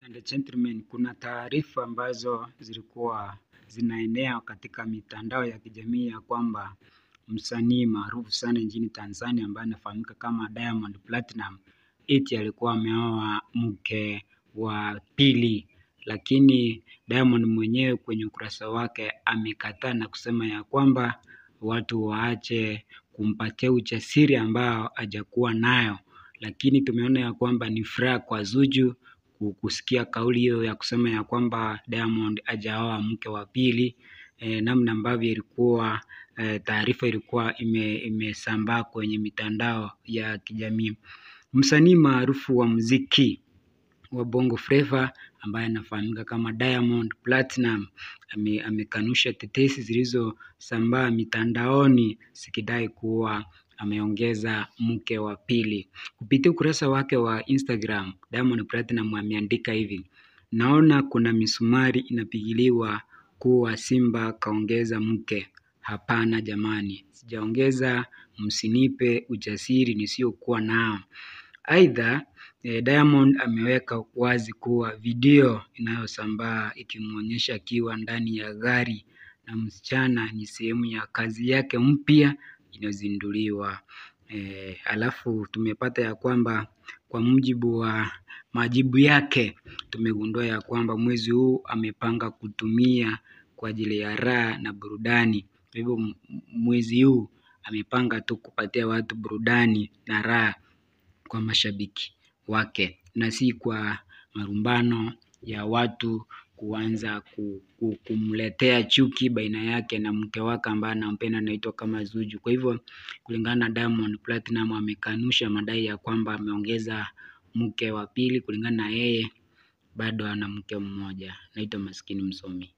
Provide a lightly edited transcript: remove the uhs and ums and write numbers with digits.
And gentlemen, kuna taarifa ambazo zilikuwa zinaenea katika mitandao ya kijamii ya kwamba msanii maarufu sana nchini Tanzania ambaye anafahamika kama Diamond Platinum eti alikuwa ameoa mke wa pili, lakini Diamond mwenyewe kwenye ukurasa wake amekataa na kusema ya kwamba watu waache kumpatia ujasiri ambao hajakuwa nayo. Lakini tumeona ya kwamba ni furaha kwa Zuchu kusikia kauli hiyo ya kusema ya kwamba Diamond hajaoa mke wa pili. Namna ambavyo ilikuwa taarifa ilikuwa imesambaa kwenye mitandao ya kijamii. Msanii maarufu wa muziki wa Bongo Flava ambaye anafahamika kama Diamond Platinum amekanusha tetesi zilizosambaa mitandaoni zikidai kuwa ameongeza mke wa pili. Kupitia ukurasa wake wa Instagram, Diamond Platinum ameandika hivi: naona kuna misumari inapigiliwa kuwa Simba kaongeza mke. Hapana jamani, sijaongeza, msinipe ujasiri nisiokuwa nao. Aidha, Diamond ameweka wazi kuwa video inayosambaa ikimuonyesha akiwa ndani ya gari na msichana ni sehemu ya kazi yake mpya inayozinduliwa. Alafu tumepata ya kwamba kwa mujibu wa majibu yake tumegundua ya kwamba mwezi huu amepanga kutumia kwa ajili ya raha na burudani. Kwa hivyo mwezi huu amepanga tu kupatia watu burudani na raha kwa mashabiki wake, na si kwa marumbano ya watu kuanza kumletea chuki baina yake na mke wake ambaye anampenda anaitwa kama Zuchu. Kwa hivyo kulingana na Diamond Platinum amekanusha madai ya kwamba ameongeza mke wa pili. Kulingana na yeye bado ana mke mmoja. Naitwa Maskini Msomi.